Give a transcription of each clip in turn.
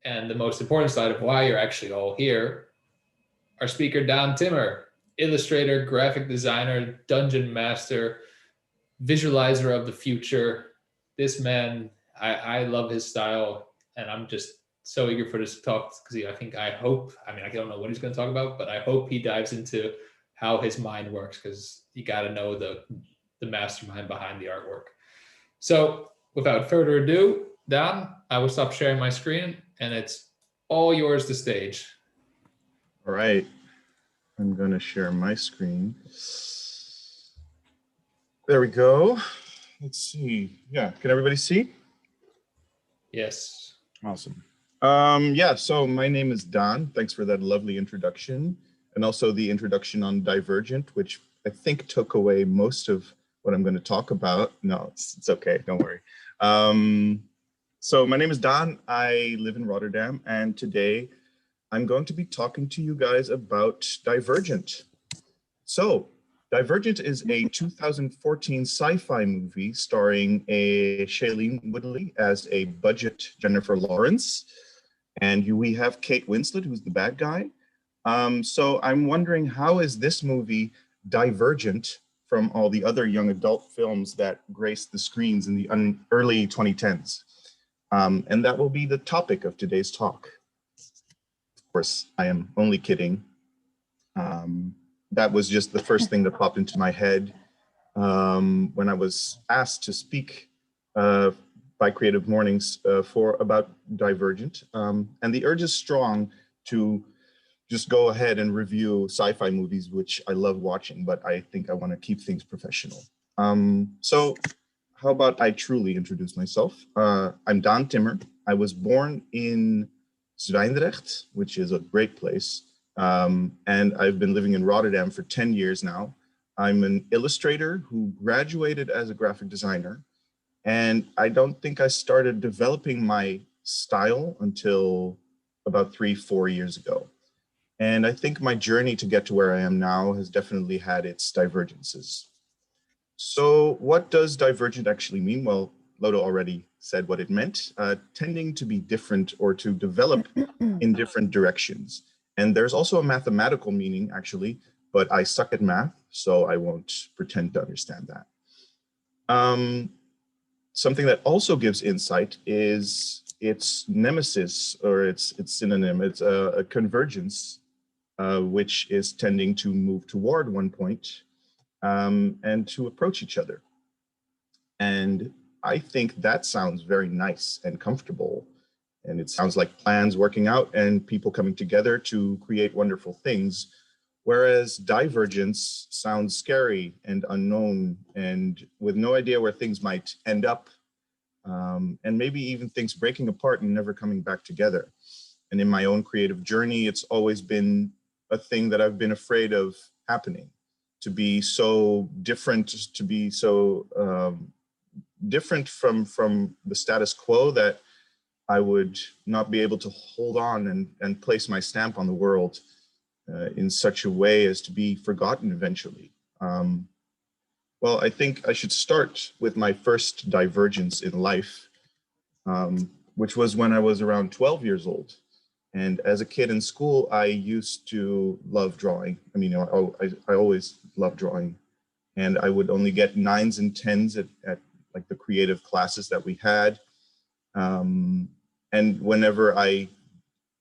and the most important side of why you're actually all here, our speaker, Daan Timmer, illustrator, graphic designer, dungeon master, visualizer of the future. This man, I love his style, and I'm just so eager for this talk because I hope, I don't know what he's going to talk about, but I hope he dives into how his mind works, because you got to know the mastermind behind the artwork. So without further ado, Daan, I will stop sharing my screen, and it's all yours to stage. All right, I'm going to share my screen. There we go. Let's see. Yeah, can everybody see? Yes. Awesome. Yeah, so my name is Daan. Thanks for that lovely introduction, and also the introduction on Divergent, which I think took away most of what I'm going to talk about. No, it's okay. Don't worry. So my name is Daan. I live in Rotterdam, and today I'm going to be talking to you guys about Divergent. So Divergent is a 2014 sci-fi movie starring Shailene Woodley as a budget Jennifer Lawrence. And we have Kate Winslet, who's the bad guy. So I'm wondering, how is this movie divergent from all the other young adult films that graced the screens in the early 2010s? And that will be the topic of today's talk. Of course, I am only kidding. That was just the first thing that popped into my head when I was asked to speak by Creative Mornings about Divergent. And the urge is strong to just go ahead and review sci-fi movies, which I love watching, but I think I want to keep things professional. So how about I truly introduce myself? I'm Daan Timmer. I was born in Zwijndrecht, which is a great place. And I've been living in Rotterdam for 10 years now. I'm an illustrator who graduated as a graphic designer. And I don't think I started developing my style until about 3-4 years ago. And I think my journey to get to where I am now has definitely had its divergences. So what does divergent actually mean? Well, Lodo already said what it meant, tending to be different or to develop in different directions. And there's also a mathematical meaning, actually, but I suck at math, so I won't pretend to understand that. Something that also gives insight is its nemesis, or its synonym. It's a convergence, which is tending to move toward one point and to approach each other. And I think that sounds very nice and comfortable. And it sounds like plans working out and people coming together to create wonderful things. Whereas divergence sounds scary and unknown and with no idea where things might end up. And maybe even things breaking apart and never coming back together. And in my own creative journey, it's always been a thing that I've been afraid of happening, to be so different, to be so different from the status quo that I would not be able to hold on and place my stamp on the world in such a way as to be forgotten eventually. Well, I think I should start with my first divergence in life, which was when I was around 12 years old. And as a kid in school, I used to love drawing. I mean, I always loved drawing. And I would only get 9s and 10s at like the creative classes that we had. And whenever I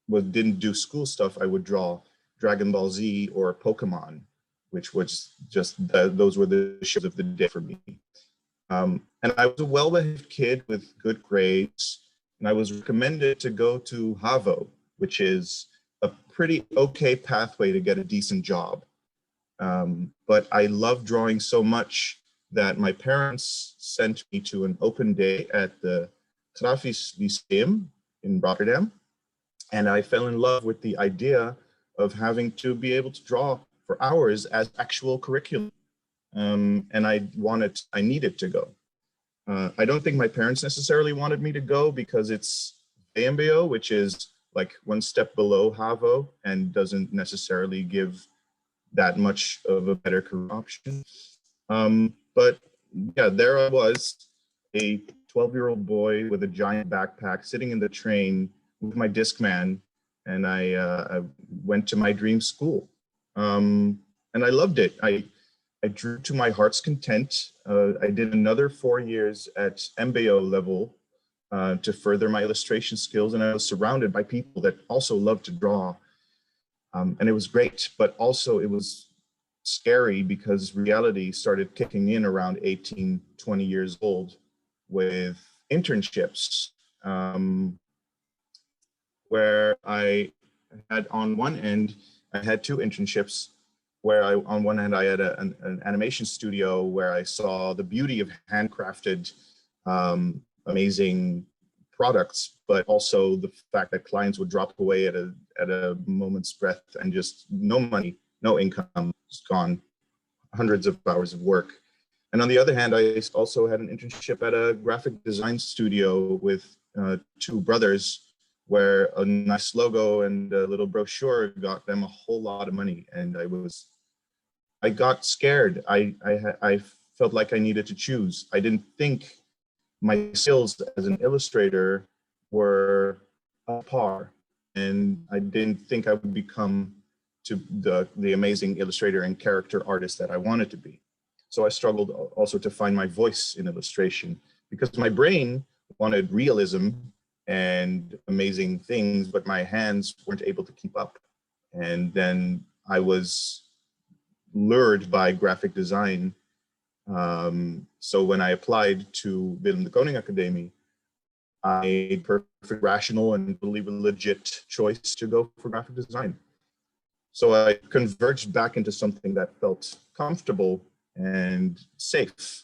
didn't do school stuff, I would draw Dragon Ball Z or Pokemon, which was just, those were the shows of the day for me. And I was a well-behaved kid with good grades, and I was recommended to go to HAVO, which is a pretty okay pathway to get a decent job. But I loved drawing so much that my parents sent me to an open day at the Grafisch Lyceum in Rotterdam. And I fell in love with the idea of having to be able to draw for hours as actual curriculum. And I needed to go. I don't think my parents necessarily wanted me to go because it's VMBO, which is like one step below HAVO and doesn't necessarily give that much of a better career option. But yeah, there I was, a 12-year-old boy with a giant backpack sitting in the train with my Discman, and I went to my dream school. And I loved it. I drew to my heart's content. I did another 4 years at MBO level to further my illustration skills, and I was surrounded by people that also loved to draw. And it was great, but also it was scary because reality started kicking in around 18, 20 years old with internships, where I had on one end, I had two internships where on one hand I had an animation studio where I saw the beauty of handcrafted, amazing products, but also the fact that clients would drop away at a moment's breath and just no money, no income, just gone, hundreds of hours of work. And on the other hand, I also had an internship at a graphic design studio with two brothers, where a nice logo and a little brochure got them a whole lot of money. And I got scared. I felt like I needed to choose. I didn't think my skills as an illustrator were up par, and I didn't think I would become to the amazing illustrator and character artist that I wanted to be. So I struggled also to find my voice in illustration because my brain wanted realism and amazing things, but my hands weren't able to keep up. And then I was lured by graphic design. So when I applied to Willem de Koning Academy, I made perfect, rational, and believe a legit choice to go for graphic design. So I converged back into something that felt comfortable and safe.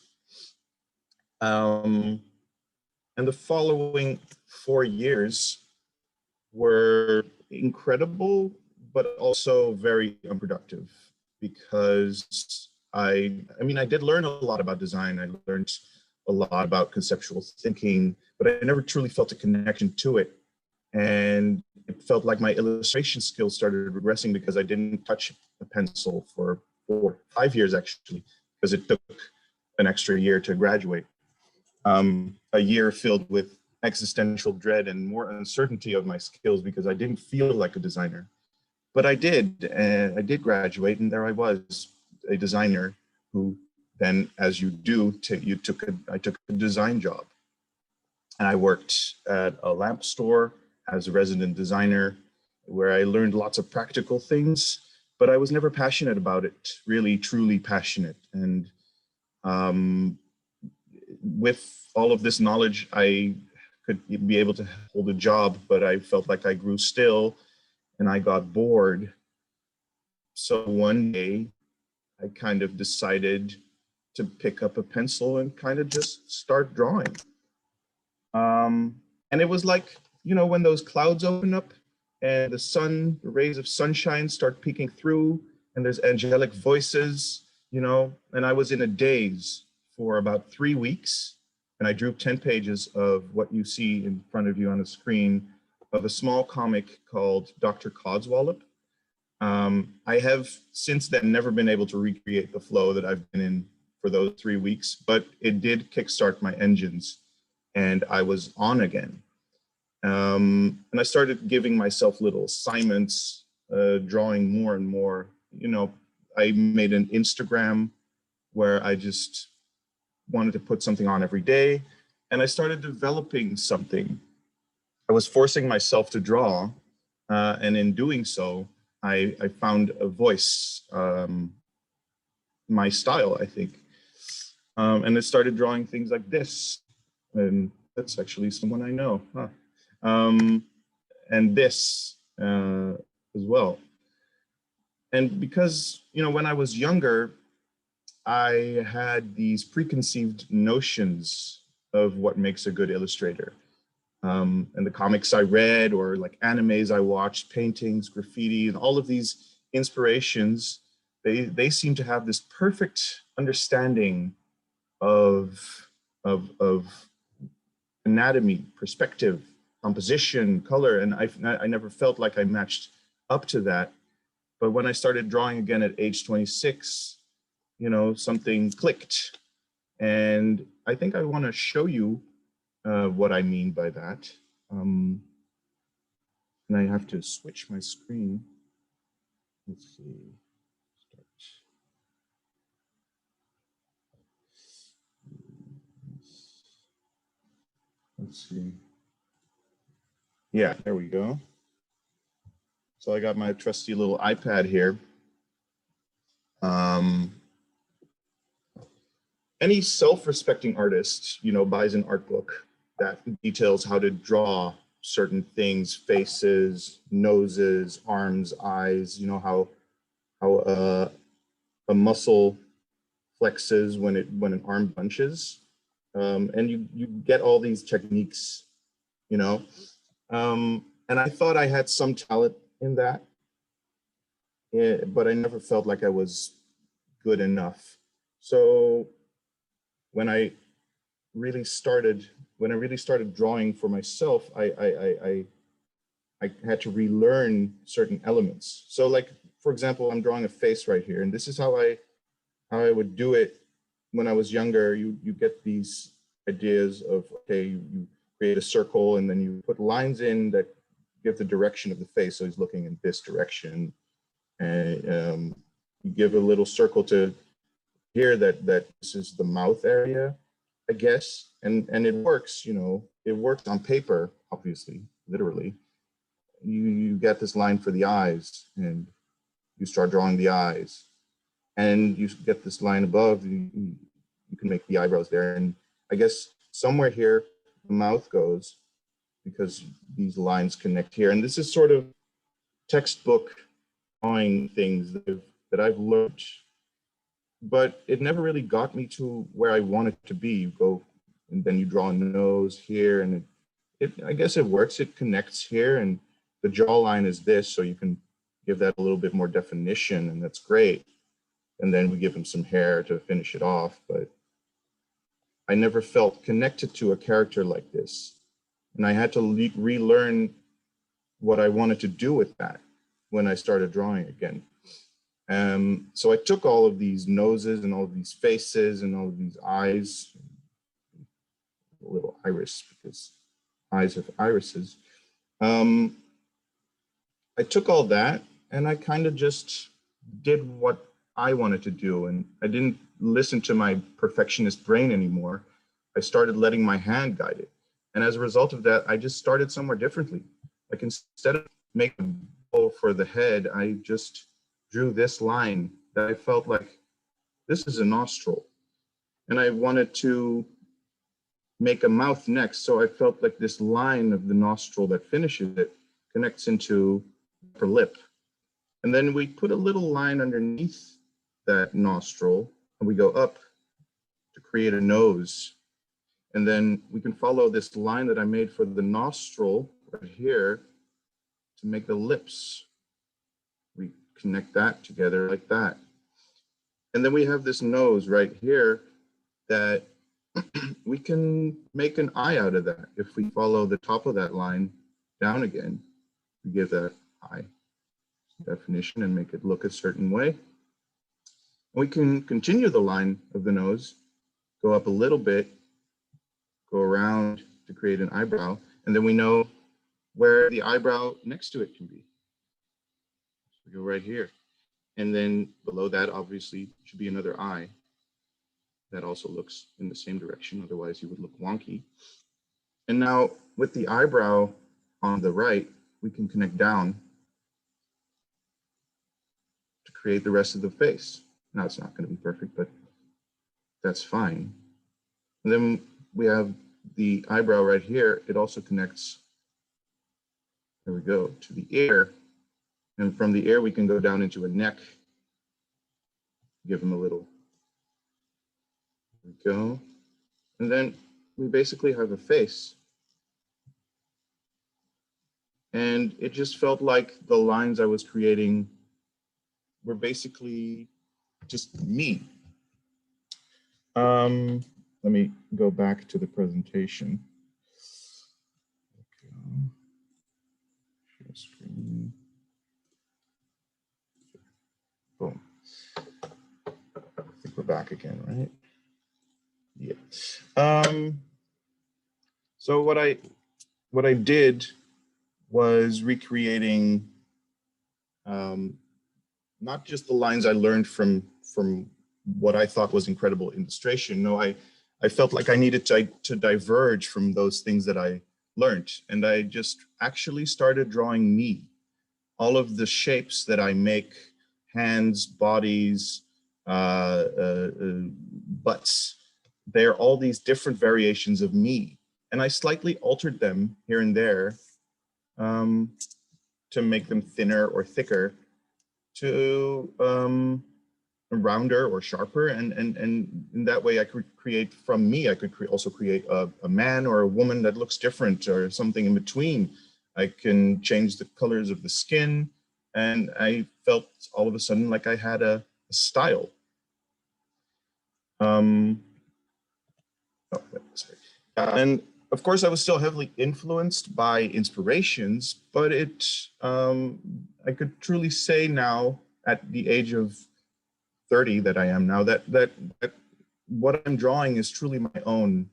And the following 4 years were incredible, but also very unproductive because I did learn a lot about design. I learned a lot about conceptual thinking, but I never truly felt a connection to it. And it felt like my illustration skills started regressing because I didn't touch a pencil for 5 years, actually, because it took an extra year to graduate. A year filled with existential dread and more uncertainty of my skills because I didn't feel like a designer. But I did, and I did graduate, and there I was, a designer who then, as you do, I took a design job. And I worked at a lamp store as a resident designer, where I learned lots of practical things, but I was never passionate about it, really, truly passionate. And with all of this knowledge, I could be able to hold a job, but I felt like I grew still and I got bored. So one day I kind of decided to pick up a pencil and kind of just start drawing. And it was like, when those clouds open up and the rays of sunshine start peeking through and there's angelic voices, and I was in a daze for about 3 weeks. And I drew 10 pages of what you see in front of you on the screen of a small comic called Dr. Codswallop. I have since then never been able to recreate the flow that I've been in for those 3 weeks, but it did kickstart my engines and I was on again. And I started giving myself little assignments, drawing more and more. I made an Instagram where I just wanted to put something on every day. And I started developing something. I was forcing myself to draw. And in doing so, I found a voice, my style, I think. And I started drawing things like this. And that's actually someone I know. Huh. And this as well. And because, when I was younger, I had these preconceived notions of what makes a good illustrator. And the comics I read, or like animes I watched, paintings, graffiti, and all of these inspirations, they seem to have this perfect understanding of anatomy, perspective, composition, color, and I never felt like I matched up to that. But when I started drawing again at age 26, something clicked. And I think I want to show you what I mean by that. And I have to switch my screen. Let's see. Start. Let's see. Yeah, there we go. So I got my trusty little iPad here. Any self-respecting artist, buys an art book that details how to draw certain things, faces, noses, arms, eyes, how a muscle flexes when an arm bunches. And you get all these techniques, and I thought I had some talent in that, but I never felt like I was good enough. So when I really started drawing for myself, I had to relearn certain elements. So like, for example, I'm drawing a face right here, and this is how I would do it when I was younger. You get these ideas of, okay, you create a circle and then you put lines in that give the direction of the face. So he's looking in this direction, and you give a little circle to here that this is the mouth area, I guess, and it works. It works on paper, obviously, literally. You get this line for the eyes, and you start drawing the eyes, and you get this line above. You can make the eyebrows there, and I guess somewhere here the mouth goes because these lines connect here. And this is sort of textbook drawing things that I've learned, but it never really got me to where I wanted to be. You go and then you draw a nose here, and I guess it works. It connects here, and the jawline is this, so you can give that a little bit more definition, and that's great. And then we give him some hair to finish it off, but I never felt connected to a character like this. And I had to relearn what I wanted to do with that when I started drawing again. So I took all of these noses and all of these faces and all of these eyes, a little iris because eyes have irises. I took all that and I kind of just did what I wanted to do, and I didn't listen to my perfectionist brain anymore. I started letting my hand guide it. And as a result of that, I just started somewhere differently. Like, instead of making a bow for the head, I just drew this line that I felt like this is a nostril. And I wanted to make a mouth next. So I felt like this line of the nostril that finishes it connects into the upper lip. And then we put a little line underneath that nostril, and we go up to create a nose. And then we can follow this line that I made for the nostril right here to make the lips. We connect that together like that. And then we have this nose right here that we can make an eye out of that. If we follow the top of that line down again, we give that eye definition and make it look a certain way. We can continue the line of the nose, go up a little bit, go around to create an eyebrow, and then we know where the eyebrow next to it can be. So we go right here. And then below that, obviously, should be another eye. That also looks in the same direction, otherwise you would look wonky. And now with the eyebrow on the right, we can connect down to create the rest of the face. Now it's not going to be perfect, but that's fine. And then we have the eyebrow right here. It also connects, there we go, to the ear. And from the ear, we can go down into a neck. Give him a little, there we go. And then we basically have a face. And it just felt like the lines I was creating were basically just me. Let me go back to the presentation. Okay. Share screen. Boom. I think we're back again, right? Yeah. So what I did was recreating not just the lines I learned from what I thought was incredible illustration. No, I felt like I needed to diverge from those things that I learned. And I just actually started drawing me. All of the shapes that I make, hands, bodies, butts, they're all these different variations of me. And I slightly altered them here and there to make them thinner or thicker, to rounder or sharper, and in that way I could create from me. I could also create a man or a woman that looks different or something in between. I can change the colors of the skin, and I felt all of a sudden like I had a style. And of course I was still heavily influenced by inspirations, but I could truly say now at the age of 30 that I am now, that what I'm drawing is truly my own.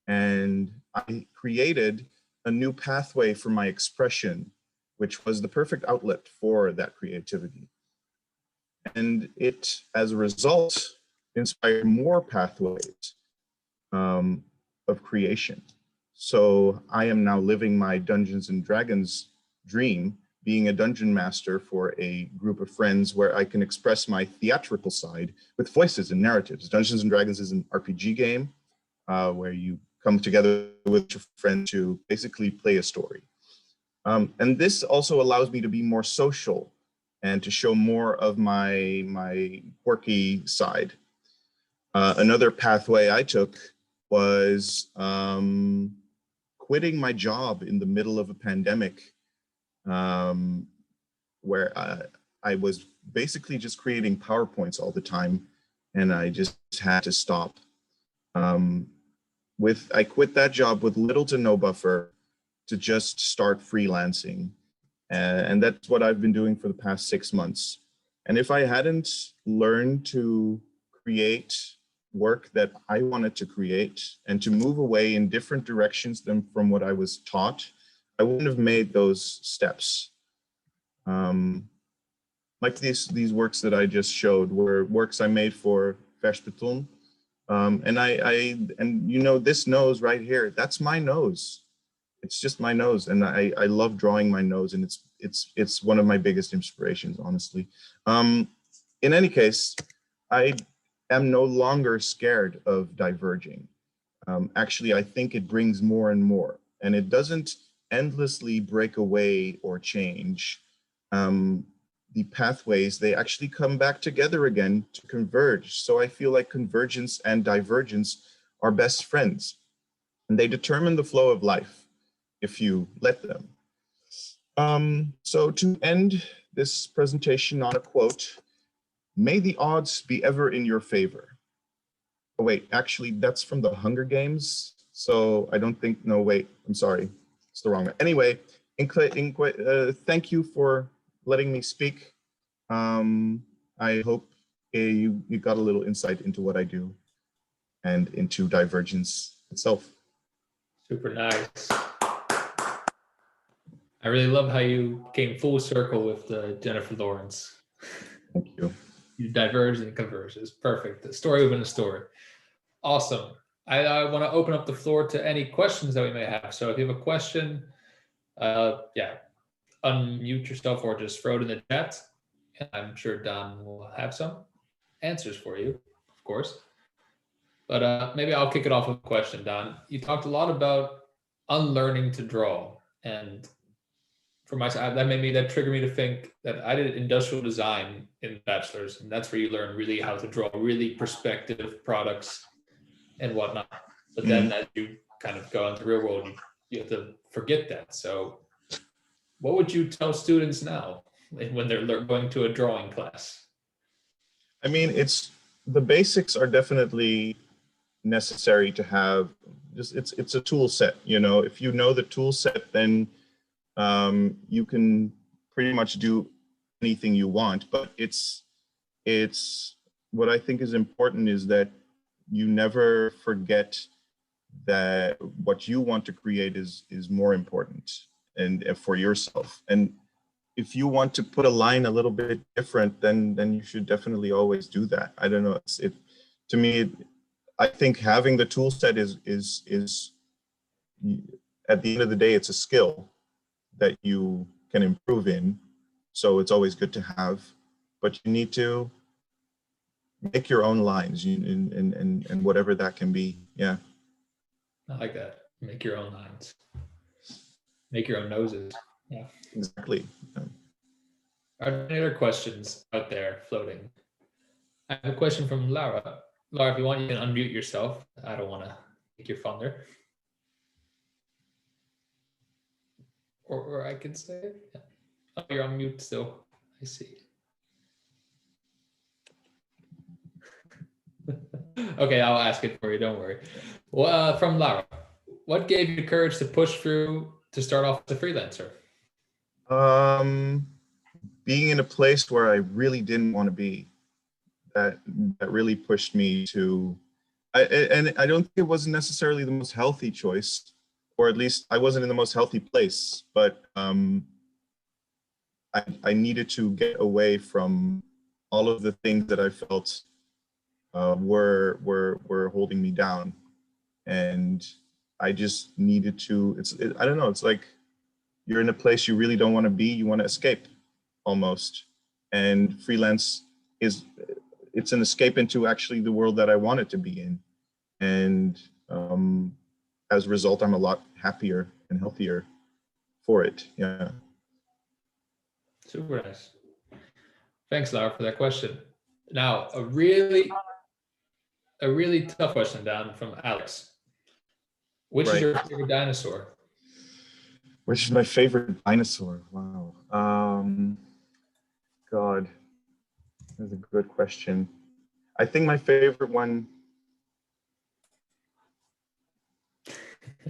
And I created a new pathway for my expression, which was the perfect outlet for that creativity. And it, as a result, inspired more pathways of creation. So I am now living my Dungeons and Dragons dream, being a dungeon master for a group of friends where I can express my theatrical side with voices and narratives. Dungeons and Dragons is an RPG game where you come together with your friends to basically play a story. And this also allows me to be more social and to show more of my quirky side. Another pathway I took was quitting my job in the middle of a pandemic, where I was basically just creating PowerPoints all the time, and I just had to stop. I quit that job with little to no buffer to just start freelancing. And that's what I've been doing for the past 6 months. And if I hadn't learned to create work that I wanted to create and to move away in different directions than from what I was taught, I wouldn't have made those steps. Like these works that I just showed were works I made for Versbeton. And you know, this nose right here, that's my nose. It's just my nose, and I love drawing my nose, and it's one of my biggest inspirations, honestly. In any case, I am no longer scared of diverging. Actually, I think it brings more and more, and it doesn't endlessly break away or change. The pathways, they actually come back together again to converge. So I feel like convergence and divergence are best friends, and they determine the flow of life if you let them. So to end this presentation on a quote, may the odds be ever in your favor. Oh wait, actually that's from the Hunger Games. So I don't think, no wait, I'm sorry, it's the wrong one. Anyway, thank you for letting me speak. I hope you got a little insight into what I do and into Divergence itself. Super nice. I really love how you came full circle with Jennifer Lawrence. Thank you. You diverge and converge. It's perfect. The story within a story. Awesome. I want to open up the floor to any questions that we may have. So if you have a question, unmute yourself or just throw it in the chat. And I'm sure Daan will have some answers for you, of course. But maybe I'll kick it off with a question, Daan. You talked a lot about unlearning to draw, and for myself, that triggered me to think that I did industrial design in bachelor's, and that's where you learn really how to draw really perspective products and whatnot. But then as you kind of go into the real world, you have to forget that. So what would you tell students now when they're going to a drawing class? I mean, the basics are definitely necessary to have. Just it's a tool set, you know. If you know the tool set, then you can pretty much do anything you want. But it's what I think is important is that you never forget that what you want to create is more important. and for yourself. And if you want to put a line a little bit different, then you should definitely always do that. I don't know. To me, I think having the tool set is at the end of the day, it's a skill that you can improve in. So it's always good to have, but you need to make your own lines and whatever that can be. Yeah. I like that. Make your own lines. Make your own noses. Yeah. Exactly. Yeah. Are there any other questions out there floating? I have a question from Laura. Laura, if you want, you can unmute yourself. I don't want to take your thunder. Or I can say it. Yeah. Oh, you're on mute still. I see. Okay, I'll ask it for you. Don't worry. Well, from Laura, what gave you the courage to push through to start off as a freelancer? Being in a place where I really didn't want to be. That really pushed me to. And I don't think it wasn't necessarily the most healthy choice, or at least I wasn't in the most healthy place. But I needed to get away from all of the things that I felt were holding me down, and I just needed to. I don't know. It's like you're in a place you really don't want to be. You want to escape, almost, and freelance it's an escape into actually the world that I wanted to be in, and as a result, I'm a lot happier and healthier for it. Yeah. Super nice. Thanks, Laura, for that question. Now, a really tough question, Daan, from Alex. Which is your favorite dinosaur? Which is my favorite dinosaur? Wow. God, that's a good question. I think my favorite one.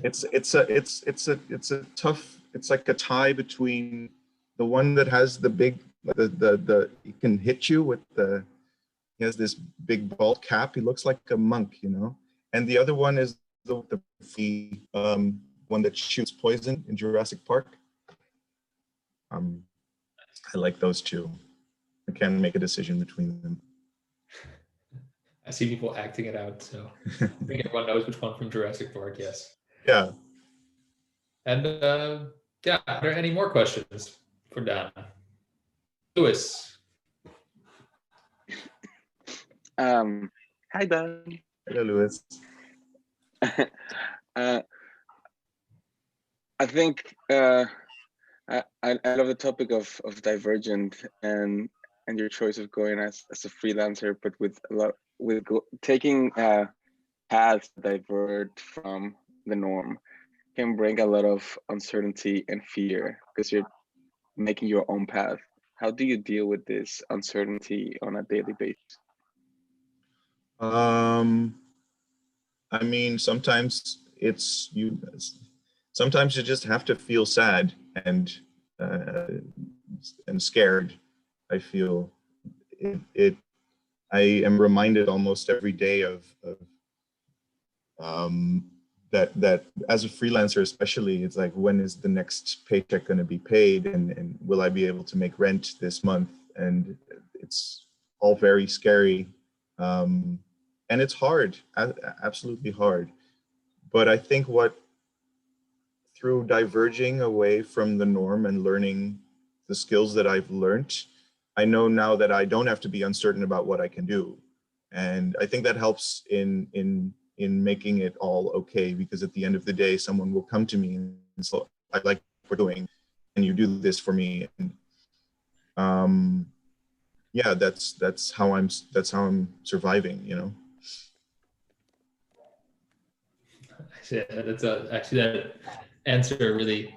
It's a tough. It's like a tie between the one that has the big he can hit you with the. He has this big bald cap. He looks like a monk, you know. And the other one is the one that shoots poison in Jurassic Park. I like those two. I can't make a decision between them. I see people acting it out, so I think everyone knows which one from Jurassic Park. Yes. Yeah. And yeah, are there any more questions for Daan? Louis. Hi, Daan. Hello, Louis. I think I love the topic of Divergent and your choice of going as a freelancer, but taking paths that divert from the norm can bring a lot of uncertainty and fear because you're making your own path. How do you deal with this uncertainty on a daily basis? I mean, sometimes sometimes you just have to feel sad and scared. I feel I am reminded almost every day of that as a freelancer, especially, it's like, when is the next paycheck going to be paid, and will I be able to make rent this month? And it's all very scary, and it's hard, absolutely hard. But I think through diverging away from the norm and learning the skills that I've learned, I know now that I don't have to be uncertain about what I can do. And I think that helps in making it all okay, because at the end of the day, someone will come to me and say, I like what we're doing, and you do this for me. And yeah, that's how I'm surviving, you know. Actually, that answer really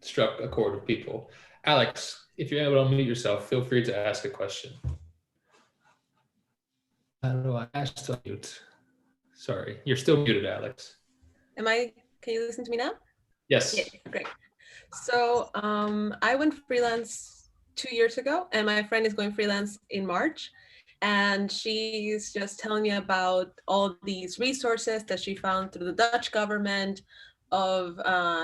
struck a chord with people. Alex, if you're able to unmute yourself, feel free to ask a question. How do I ask to unmute? Sorry, you're still muted, Alex. Can you listen to me now? Yes. Yeah, great. So I went freelance 2 years ago, and my friend is going freelance in March. And she's just telling me about all these resources that she found through the Dutch government of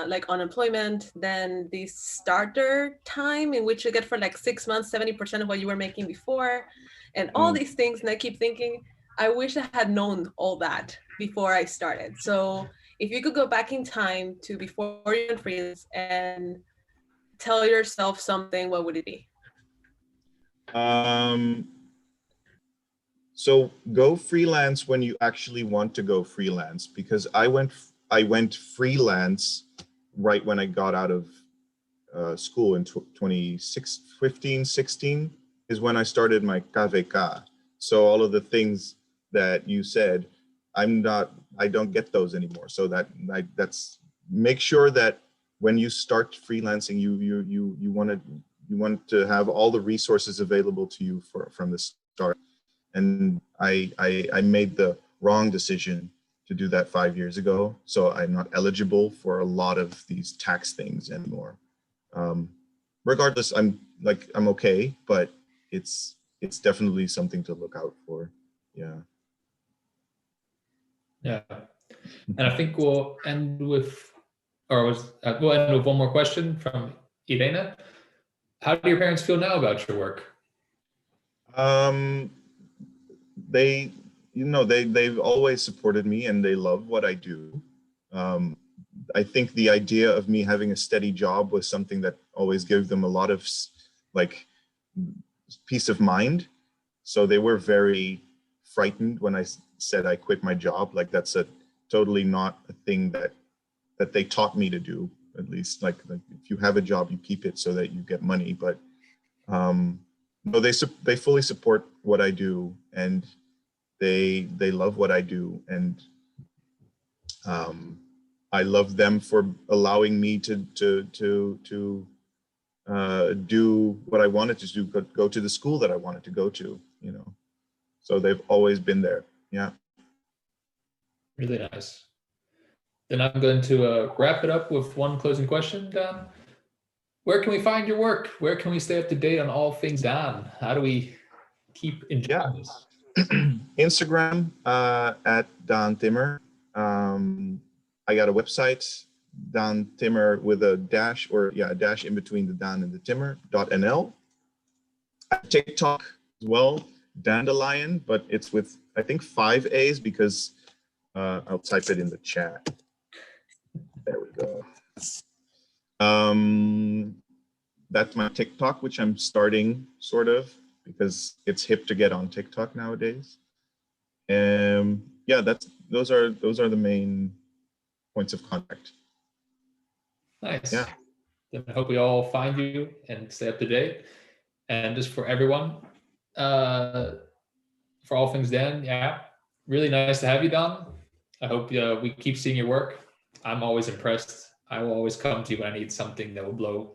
like unemployment, then the starter time in which you get for like 6 months, 70% of what you were making before, and all these things. And I keep thinking, I wish I had known all that before I started. So if you could go back in time to before you went freelance and tell yourself something, what would it be? So go freelance when you actually want to go freelance, because I went freelance right when I got out of school in 2015, 16 is when I started my KVK. So all of the things that you said, I don't get those anymore. So that's make sure that when you start freelancing, you want to have all the resources available to you from the start. And I made the wrong decision to do that 5 years ago. So I'm not eligible for a lot of these tax things anymore. Regardless, I'm okay, but it's definitely something to look out for. Yeah. Yeah. And I think we'll end with, we'll end with one more question from Irena. How do your parents feel now about your work? They've always supported me and they love what I do. I think the idea of me having a steady job was something that always gave them a lot of like peace of mind. So they were very frightened when I said I quit my job. Like that's totally not a thing that they taught me to do. At least like if you have a job, you keep it so that you get money. But no, they fully support what I do, and they love what I do, and I love them for allowing me to do what I wanted to do, go to the school that I wanted to go to, you know. So they've always been there. Yeah. Really nice. Then I'm going to wrap it up with one closing question, Daan. Where can we find your work? Where can we stay up to date on all things Daan? How do we keep enjoying this? Instagram at Daan Timmer. I got a website, Daan Timmer with a dash, a dash in between the Daan and the Timmer.nl. TikTok as well, Dandelion, but it's with I think 5 A's because I'll type it in the chat. There we go. That's my TikTok, which I'm starting sort of because it's hip to get on TikTok nowadays. Yeah, those are the main points of contact. Nice. Yeah. Then I hope we all find you and stay up to date. And just for everyone, for all things Daan, yeah, really nice to have you, Daan. I hope we keep seeing your work. I'm always impressed. I will always come to you when I need something that will blow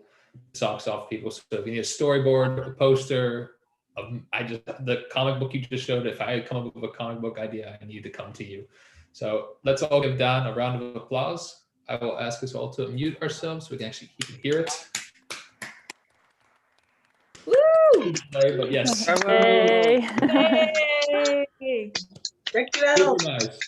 socks off people. So if you need a storyboard, a poster, the comic book you just showed, if I had come up with a comic book idea, I need to come to you. So let's all give Daan a round of applause. I will ask us all to unmute ourselves so we can actually hear it. Woo! But yes. Yay. Yay! Check it out. Super nice.